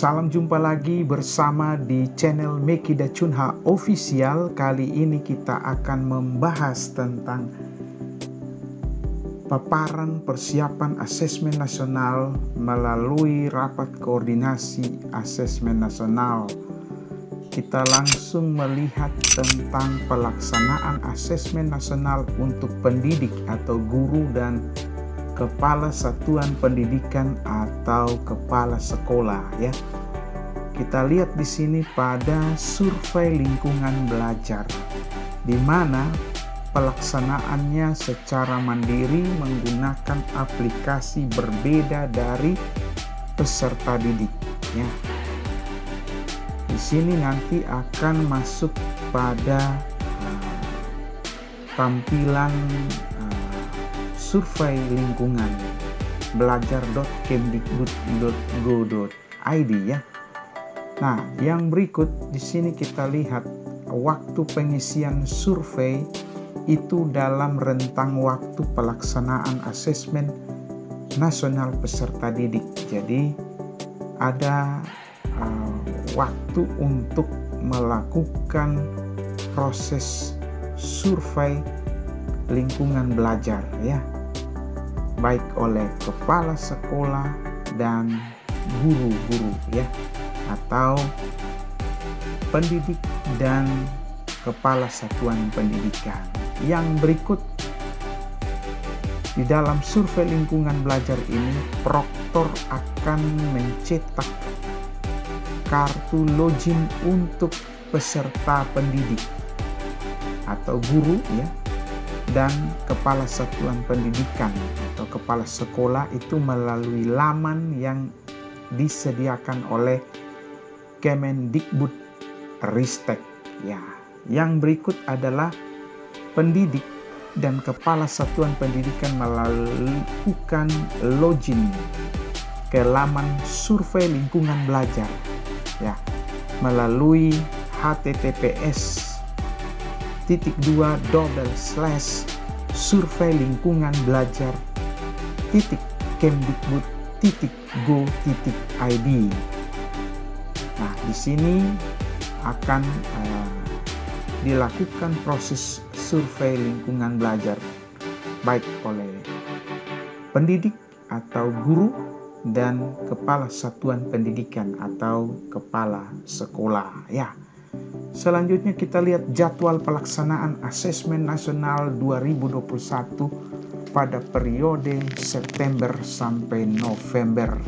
Salam jumpa lagi bersama di channel Mekida Chunha Official. Kali ini kita akan membahas tentang paparan persiapan asesmen nasional melalui rapat koordinasi asesmen nasional. Kita langsung melihat tentang pelaksanaan asesmen nasional untuk pendidik atau guru dan kepala satuan pendidikan atau kepala sekolah ya. Kita lihat di sini pada survei lingkungan belajar, di mana pelaksanaannya secara mandiri menggunakan aplikasi berbeda dari peserta didik ya. Di sini nanti akan masuk pada tampilan survei lingkungan belajar.kemdikbud.go.id ya. Nah, yang berikut di sini kita lihat waktu pengisian survei itu dalam rentang waktu pelaksanaan asesmen nasional peserta didik. Jadi ada waktu untuk melakukan proses survei lingkungan belajar ya, baik oleh kepala sekolah dan guru-guru ya, atau pendidik dan kepala satuan pendidikan. Yang berikut di dalam survei lingkungan belajar ini, proktor akan mencetak kartu login untuk peserta pendidik atau guru ya, dan kepala satuan pendidikan atau kepala sekolah itu melalui laman yang disediakan oleh Kemendikbudristek ya. Yang berikut adalah pendidik dan kepala satuan pendidikan melakukan login ke laman survei lingkungan belajar ya melalui https://surveilingkunganbelajar.kemdikbud.go.id. Nah, di sini akan dilakukan proses survei lingkungan belajar baik oleh pendidik atau guru dan kepala satuan pendidikan atau kepala sekolah ya. Selanjutnya kita lihat jadwal pelaksanaan asesmen nasional 2021 pada periode September sampai November.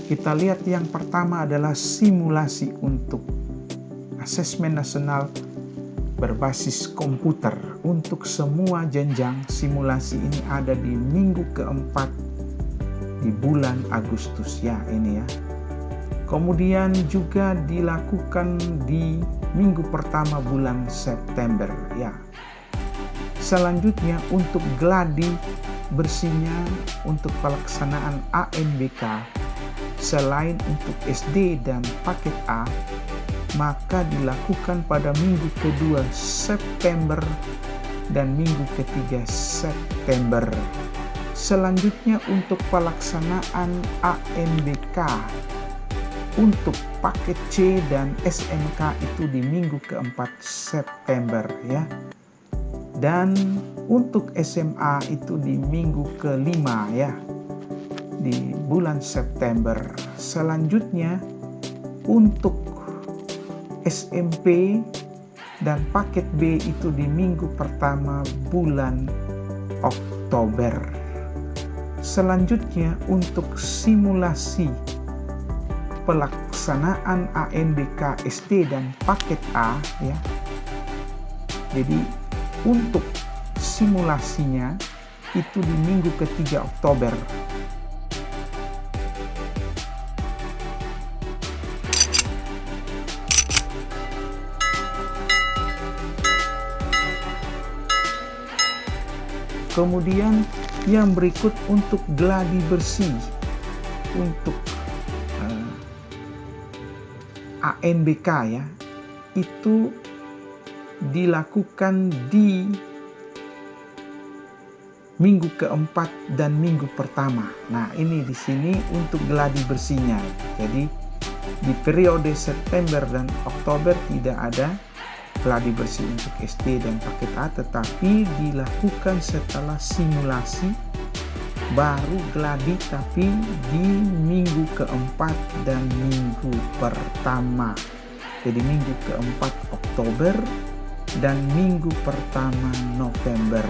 Kita lihat yang pertama adalah simulasi untuk asesmen nasional berbasis komputer. Untuk semua jenjang, simulasi ini ada di minggu keempat di bulan Agustus ya ini ya. Kemudian juga dilakukan di minggu pertama bulan September ya. Selanjutnya untuk gladi bersihnya untuk pelaksanaan ANBK selain untuk SD dan paket A, maka dilakukan pada minggu kedua September dan minggu ketiga September. Selanjutnya untuk pelaksanaan ANBK untuk paket C dan SMK itu di minggu keempat September ya. Dan untuk SMA itu di minggu kelima ya, di bulan September. Selanjutnya untuk SMP dan paket B itu di minggu pertama bulan Oktober. Selanjutnya untuk simulasi pelaksanaan ANBK SD dan paket A ya. Jadi untuk simulasinya itu di minggu ketiga Oktober. Kemudian yang berikut untuk gladi bersih untuk ANBK ya, itu dilakukan di minggu keempat dan minggu pertama. Nah, ini di sini untuk gladi bersihnya. Jadi Di periode September dan Oktober tidak ada gladi bersih untuk SD dan paket A, tetapi dilakukan setelah simulasi baru gladi, tapi di minggu keempat dan minggu pertama. Jadi minggu keempat Oktober dan minggu pertama November.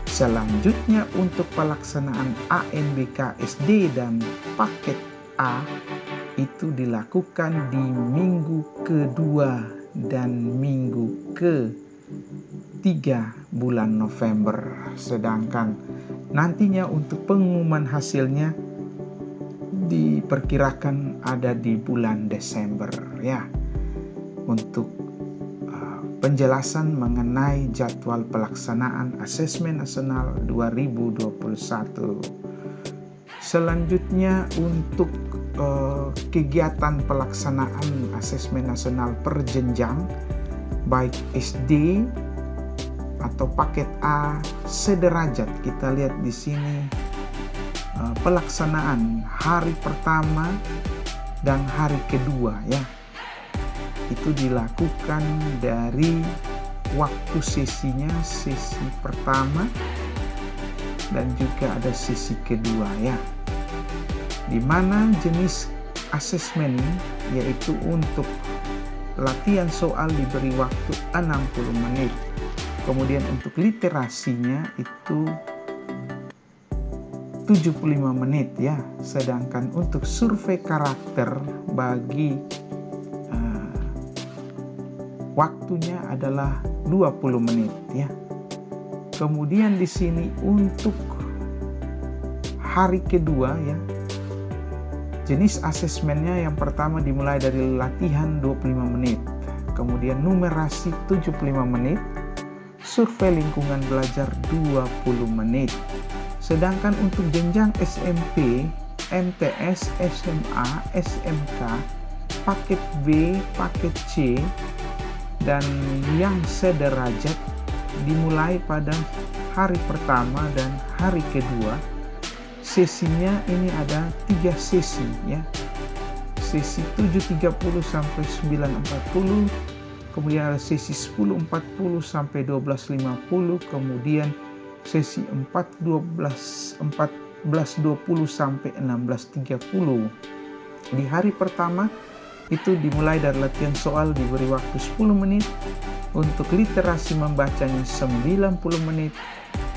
Selanjutnya untuk pelaksanaan ANBK SD dan paket A itu dilakukan di minggu kedua dan minggu ketiga bulan November. Sedangkan nantinya untuk pengumuman hasilnya diperkirakan ada di bulan Desember ya. Untuk penjelasan mengenai jadwal pelaksanaan Asesmen Nasional 2021. Selanjutnya untuk kegiatan pelaksanaan Asesmen Nasional per jenjang baik SD atau paket A sederajat. Kita lihat di sini pelaksanaan hari pertama dan hari kedua ya. Itu dilakukan dari waktu sesinya, sesi pertama dan juga ada sesi kedua ya. Di mana jenis asesmen yaitu untuk latihan soal diberi waktu 60 menit. Kemudian untuk literasinya itu 75 menit ya. Sedangkan untuk survei karakter bagi waktunya adalah 20 menit ya. Kemudian di sini untuk hari kedua ya. Jenis asesmennya yang pertama dimulai dari latihan 25 menit, kemudian numerasi 75 menit, survei lingkungan belajar 20 menit. Sedangkan untuk jenjang SMP, MTS, SMA, SMK, paket B, paket C, dan yang sederajat dimulai pada hari pertama dan hari kedua. Sesinya ini ada 3 sesi ya. Sesi 7.30 sampai 9.40, kemudian ada sesi 10.40 sampai 12.50, kemudian sesi 14.20 sampai 16.30. Di hari pertama itu dimulai dari latihan soal diberi waktu 10 menit, untuk literasi membacanya 90 menit,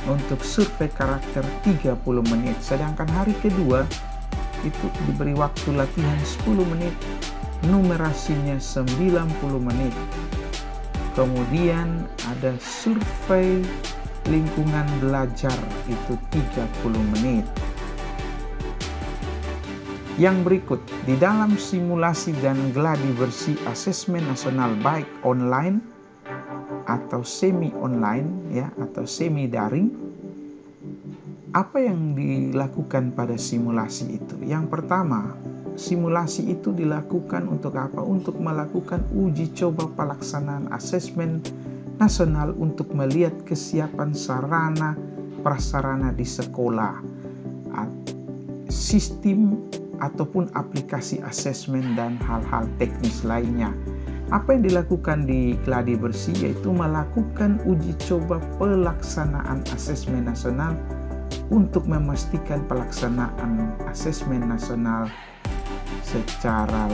untuk survei karakter 30 menit. Sedangkan hari kedua itu diberi waktu latihan 10 menit, numerasinya 90 menit. Kemudian ada survei lingkungan belajar itu 30 menit. Yang berikut, di dalam simulasi dan gladi bersih asesmen nasional baik online atau semi online ya, atau semi daring, apa yang dilakukan pada simulasi itu? Yang pertama, simulasi itu dilakukan untuk apa? Untuk melakukan uji coba pelaksanaan asesmen nasional untuk melihat kesiapan sarana prasarana di sekolah, sistem ataupun aplikasi asesmen dan hal-hal teknis lainnya. Apa yang dilakukan di gladi bersih yaitu melakukan uji coba pelaksanaan asesmen nasional untuk memastikan pelaksanaan asesmen nasional secara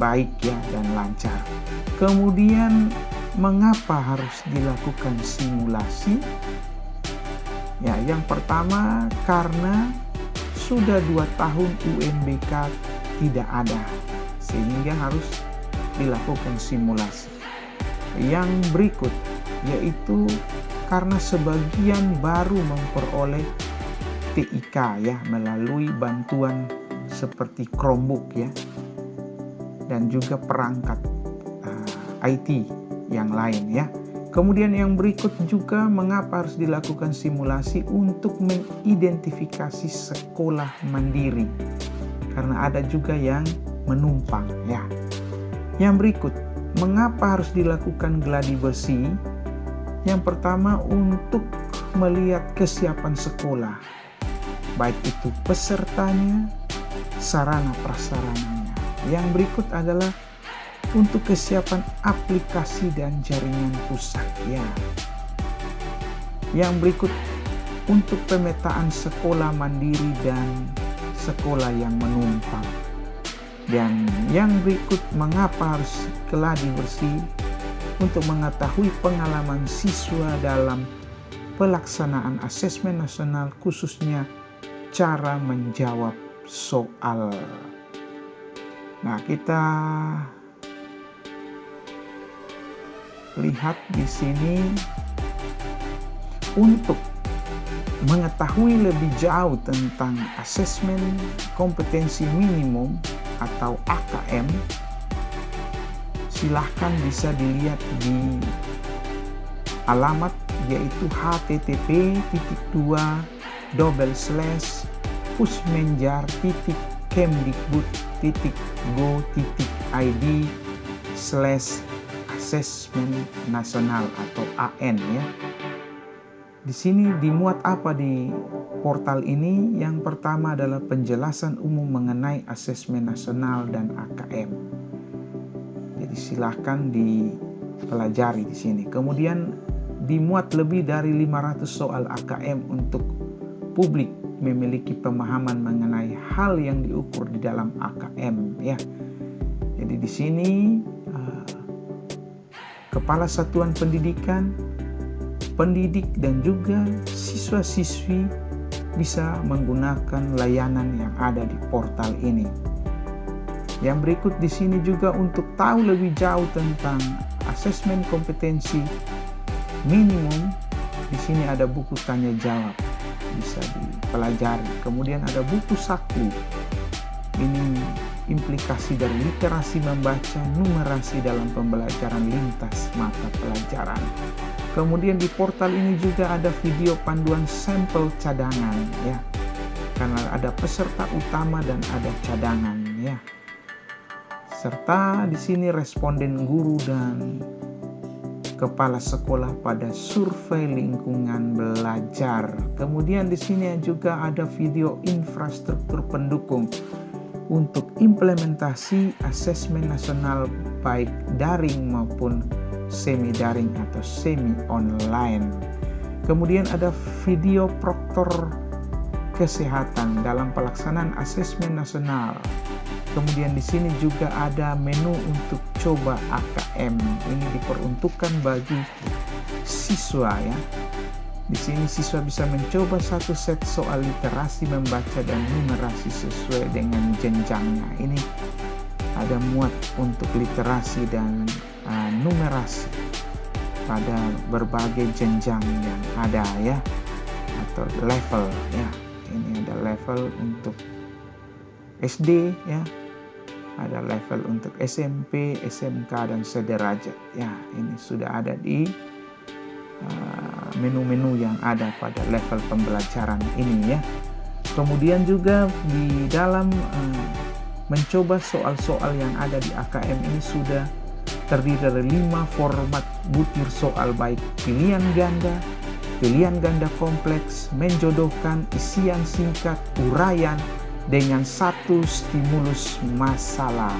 baik ya dan lancar. Kemudian mengapa harus dilakukan simulasi? Ya, yang pertama karena sudah 2 tahun UNBK tidak ada, sehingga harus dilakukan simulasi. Yang berikut yaitu karena sebagian baru memperoleh TIK ya melalui bantuan seperti Chromebook ya, dan juga perangkat IT yang lain ya. Kemudian yang berikut juga mengapa harus dilakukan simulasi untuk mengidentifikasi sekolah mandiri, karena ada juga yang menumpang ya. Yang berikut, mengapa harus dilakukan gladi bersih? Yang pertama untuk melihat kesiapan sekolah, baik itu pesertanya, sarana prasarananya. Yang berikut adalah untuk kesiapan aplikasi dan jaringan pusat ya. Yang berikut untuk pemetaan sekolah mandiri dan sekolah yang menumpang. Dan yang berikut mengapa harus gladi bersih, untuk mengetahui pengalaman siswa dalam pelaksanaan asesmen nasional, khususnya cara menjawab soal. Nah, kita lihat di sini untuk mengetahui lebih jauh tentang asesmen kompetensi minimum atau AKM, silahkan bisa dilihat di alamat yaitu http://pusmenjar.go.id/asesmen nasional atau AN ya. Di sini dimuat apa di portal ini? Yang pertama adalah penjelasan umum mengenai asesmen nasional dan AKM. Jadi silahkan dipelajari di sini. Kemudian dimuat lebih dari 500 soal AKM untuk publik memiliki pemahaman mengenai hal yang diukur di dalam AKM ya. Jadi di sini kepala satuan pendidikan, pendidik dan juga siswa-siswi bisa menggunakan layanan yang ada di portal ini. Yang berikut di sini juga untuk tahu lebih jauh tentang asesmen kompetensi minimum, di sini ada buku tanya jawab bisa dipelajari. Kemudian ada buku saku. Ini implikasi dari literasi membaca, numerasi dalam pembelajaran lintas mata pelajaran. Kemudian di portal ini juga ada video panduan sampel cadangan ya. Karena ada peserta utama dan ada cadangan ya. Serta di sini responden guru dan kepala sekolah pada survei lingkungan belajar. Kemudian di sini juga ada video infrastruktur pendukung untuk implementasi asesmen nasional baik daring maupun semi daring atau semi online. Kemudian ada video proktor kesehatan dalam pelaksanaan asesmen nasional. Kemudian di sini juga ada menu untuk coba AKM. Ini diperuntukkan bagi siswa ya. Di sini siswa bisa mencoba satu set soal literasi membaca dan numerasi sesuai dengan jenjangnya. Ini ada muat untuk literasi dan numerasi pada berbagai jenjang yang ada ya, atau level ya. Ini ada level untuk SD ya, ada level untuk SMP, SMK dan sederajat ya. Ini sudah ada di menu-menu yang ada pada level pembelajaran ini ya. Kemudian juga di dalam mencoba soal-soal yang ada di AKM ini sudah terdiri dari 5 format butir soal baik pilihan ganda kompleks, menjodohkan, isian singkat, uraian dengan satu stimulus masalah.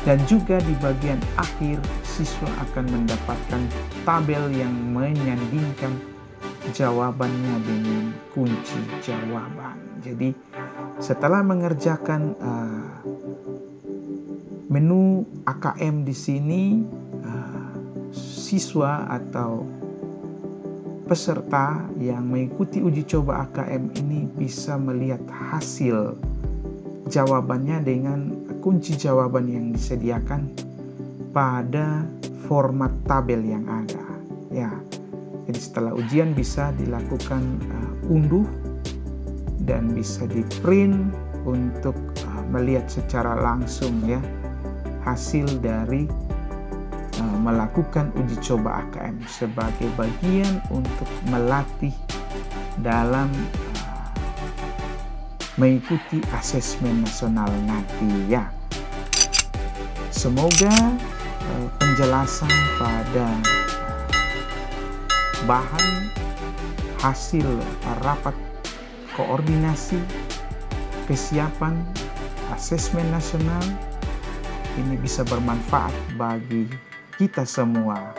Dan juga di bagian akhir siswa akan mendapatkan tabel yang menyandingkan jawabannya dengan kunci jawaban. Jadi setelah mengerjakan menu AKM di sini, siswa atau peserta yang mengikuti uji coba AKM ini bisa melihat hasil jawabannya dengan kunci jawaban yang disediakan pada format tabel yang ada ya. Jadi setelah ujian bisa dilakukan unduh dan bisa di print untuk melihat secara langsung ya hasil dari melakukan uji coba AKM sebagai bagian untuk melatih dalam mengikuti asesmen nasional nanti ya. Semoga penjelasan pada bahan hasil rapat koordinasi kesiapan asesmen nasional ini bisa bermanfaat bagi kita semua.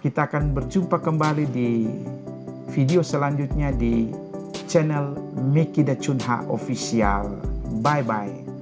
Kita akan berjumpa kembali di video selanjutnya di channel Miki Da Chunha Official. Bye-bye.